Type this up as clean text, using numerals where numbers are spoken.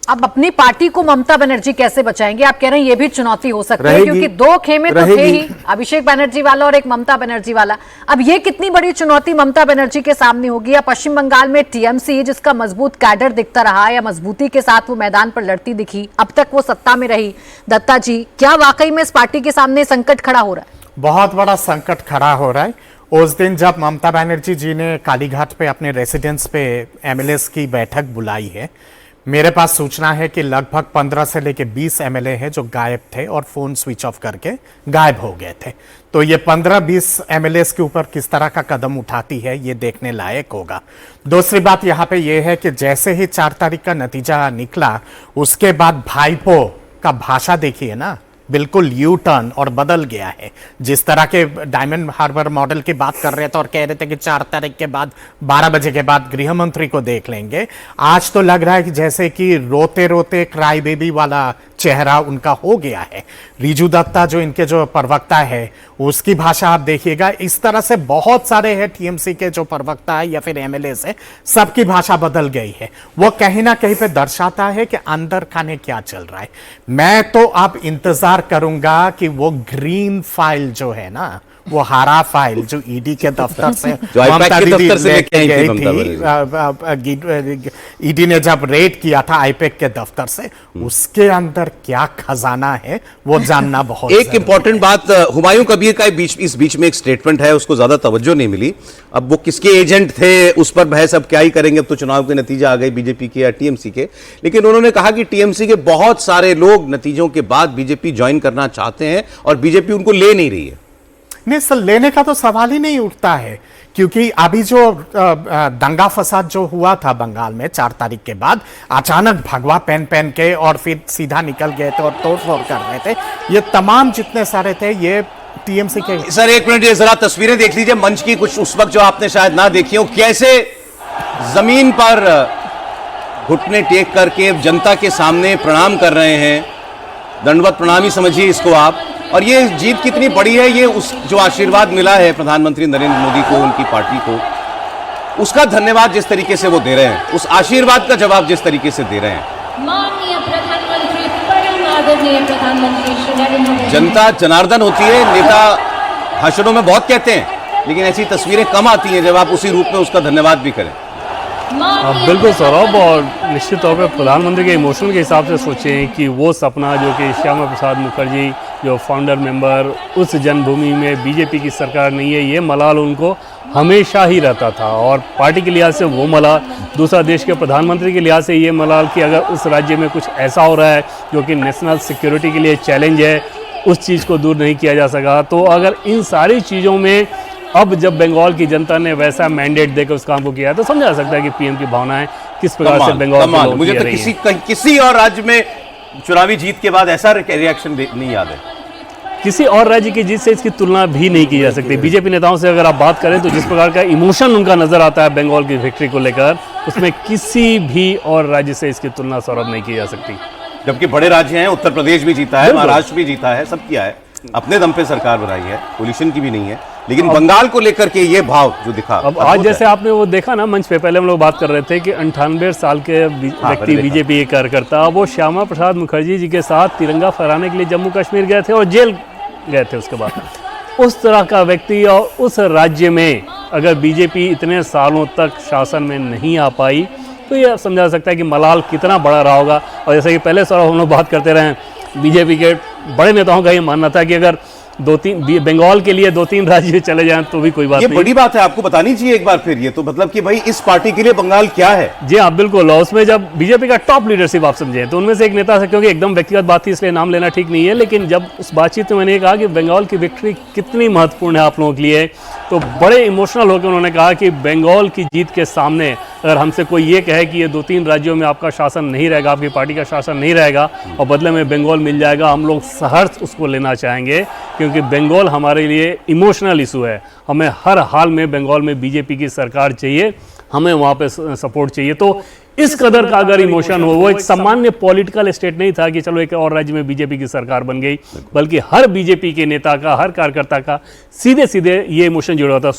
अब अपनी पार्टी को ममता बनर्जी कैसे बचाएंगे? आप कह रहे हैं ये भी चुनौती हो सकती है, क्योंकि दो खेमे तो थे ही, अभिषेक बनर्जी वाला और एक ममता बनर्जी वाला। अब ये कितनी बड़ी चुनौती ममता बनर्जी के सामने होगी? या पश्चिम बंगाल में टीएमसी, जिसका मजबूत कैडर दिखता रहा या मजबूती के साथ वो मैदान पर लड़ती दिखी, अब तक वो सत्ता में रही, दत्ता जी, क्या वाकई में इस पार्टी के सामने संकट खड़ा हो रहा है? बहुत बड़ा संकट खड़ा हो रहा है। उस दिन जब ममता बनर्जी जी ने कालीघाट पे अपने रेसिडेंस पे एमएलएस की बैठक बुलाई है, मेरे पास सूचना है कि लगभग 15 से लेकर 20 एमएलए हैं जो गायब थे और फोन स्विच ऑफ करके गायब हो गए थे। तो ये 15-20 एमएलएस के ऊपर किस तरह का कदम उठाती है, ये देखने लायक होगा। दूसरी बात यहाँ पे ये है कि जैसे ही 4 तारीख का नतीजा निकला, उसके बाद भाईपो का भाषा देखिए ना, बिल्कुल यू टर्न और बदल गया है। जिस तरह के डायमंड हार्बर मॉडल की बात कर रहे थे और कह रहे थे कि 4 तारीख के बाद 12 बजे के बाद गृह मंत्री को देख लेंगे, आज तो लग रहा है कि जैसे कि रोते रोते क्राई बेबी वाला चेहरा उनका हो गया है। रिजू दत्ता जो इनके जो प्रवक्ता है, उसकी भाषा आप देखिएगा। इस तरह से बहुत सारे हैं टीएमसी के जो प्रवक्ता है या फिर एमएलए से, सबकी भाषा बदल गई है। वो कहीं ना कहीं पे दर्शाता है कि अंदर खाने क्या चल रहा है। मैं तो अब इंतजार करूंगा कि वो ग्रीन फाइल जो है ना, वो हरा फाइल जो ईडी के दफ्तर से ममता दीदी लेके गई थी, ईडी ने जब रेड किया था आईपैक के दफ्तर से, उसके अंदर क्या खजाना है वो जानना बहुत एक इंपॉर्टेंट बात, हुमायूं कबीर का इस बीच में एक स्टेटमेंट है, उसको ज्यादा तवज्जो नहीं मिली। अब वो किसके एजेंट थे उस पर बहस अब क्या ही करेंगे, अब तो चुनाव के नतीजे आ गए बीजेपी के या टीएमसी के। लेकिन उन्होंने कहा कि टीएमसी के बहुत सारे लोग नतीजों के बाद बीजेपी ज्वाइन करना चाहते हैं और बीजेपी उनको ले नहीं रही है। नहीं सर, लेने का तो सवाल ही नहीं उठता है, क्योंकि अभी जो दंगा फसाद जो हुआ था बंगाल में 4 तारीख के बाद, अचानक भगवा पहन के और फिर सीधा निकल गए थे और तोड़फोड़ कर रहे थे, ये तमाम जितने सारे थे ये टीएमसी के। सर एक मिनट, ये जरा तस्वीरें देख लीजिए मंच की, कुछ उस वक्त जो आपने शायद ना देखी हो, कैसे जमीन पर घुटने टेक करके जनता के सामने प्रणाम कर रहे हैं। दंडवत प्रणाम ही समझिए इसको आप। और ये जीत कितनी बड़ी है, ये उस जो आशीर्वाद मिला है प्रधानमंत्री नरेंद्र मोदी को, उनकी पार्टी को, उसका धन्यवाद जिस तरीके से वो दे रहे हैं, उस आशीर्वाद का जवाब जिस तरीके से दे रहे हैं। माननीय प्रधानमंत्री, परम आदरणीय प्रधानमंत्री श्री नरेंद्र मोदी। जनता जनार्दन होती है, नेता भाषणों में बहुत कहते हैं, लेकिन ऐसी तस्वीरें कम आती हैं जब आप उसी रूप में उसका धन्यवाद भी करें। बिल्कुल सौरभ, और निश्चित तौर पर प्रधानमंत्री के इमोशन के हिसाब से सोचें कि वो सपना जो कि श्यामा प्रसाद मुखर्जी जो फाउंडर मेंबर, उस जन्मभूमि में बीजेपी की सरकार नहीं है, ये मलाल उनको हमेशा ही रहता था। और पार्टी के लिहाज से वो मलाल, दूसरा देश के प्रधानमंत्री के लिहाज से ये मलाल कि अगर उस राज्य में कुछ ऐसा हो रहा है जो कि नेशनल सिक्योरिटी के लिए चैलेंज है, उस चीज़ को दूर नहीं किया जा सका। तो अगर इन सारी चीज़ों में अब जब बंगाल की जनता ने वैसा मैंडेट देकर उस काम को किया, तो समझा सकता है कि पीएम की भावनाएं किस प्रकार से बंगाल के लोग मुझे तो किसी और राज्य में चुनावी जीत के बाद ऐसा रिएक्शन नहीं याद है। किसी और राज्य की जीत से इसकी तुलना भी नहीं की जा सकती। बीजेपी नेताओं से अगर आप बात करें तो जिस प्रकार का इमोशन उनका नजर आता है बंगाल की विक्ट्री को लेकर, उसमें किसी भी और राज्य से इसकी तुलना सौरभ नहीं की जा सकती। जबकि बड़े राज्य हैं, उत्तर प्रदेश भी जीता है, महाराष्ट्र भी जीता है, सब किया है, अपने दम पे सरकार बनाई है, कोलिशन की भी नहीं है। लेकिन बंगाल को लेकर के ये भाव जो दिखा, अब आज जैसे आपने वो देखा ना मंच पे, पहले हम लोग बात कर रहे थे कि 98 साल के व्यक्ति बीजेपी के कार्यकर्ता, वो श्यामा प्रसाद मुखर्जी जी के साथ तिरंगा फहराने के लिए जम्मू कश्मीर गए थे और जेल गए थे उसके बाद। उस तरह का व्यक्ति और उस राज्य में अगर बीजेपी इतने सालों तक शासन में नहीं आ पाई, तो ये समझा जा सकता है कि मलाल कितना बड़ा रहा होगा। और जैसे कि पहले सर हम लोग बात करते रहे, बीजेपी के बड़े नेताओं का ये मानना था कि अगर 2-3 बंगाल के लिए 2-3 राज्य चले जाएं तो भी कोई बात नहीं। ये बड़ी बात है, आपको बतानी चाहिए एक बार फिर। ये तो मतलब कि भाई इस पार्टी के लिए बंगाल क्या है। जी हाँ बिल्कुल। और उसमें जब बीजेपी का टॉप लीडरशिप आप समझे, तो उनमें से एक नेता से, क्योंकि एकदम व्यक्तिगत बात थी इसलिए नाम लेना ठीक नहीं है, लेकिन जब उस बातचीत में मैंने कहा कि बंगाल की विक्ट्री कितनी महत्वपूर्ण है आप लोगों के लिए, तो बड़े इमोशनल होकर उन्होंने कहा कि बंगाल की जीत के सामने अगर हमसे कोई ये कहे कि ये 2-3 राज्यों में आपका शासन नहीं रहेगा, आपकी पार्टी का शासन नहीं रहेगा और बदले में बंगाल मिल जाएगा, हम लोग सहर्ष उसको लेना चाहेंगे, क्योंकि बंगाल हमारे लिए इमोशनल इशू है। हमें हर हाल में बंगाल में बीजेपी की सरकार चाहिए, हमें वहाँ पे सपोर्ट चाहिए। तो इस कदर का अगर इमोशन हो, वो एक सामान्य पॉलिटिकल स्टेट नहीं था कि चलो एक और राज्य में बीजेपी की सरकार बन गई, बल्कि हर बीजेपी के नेता का, हर कार्यकर्ता का सीधे सीधे ये इमोशन जुड़ा था।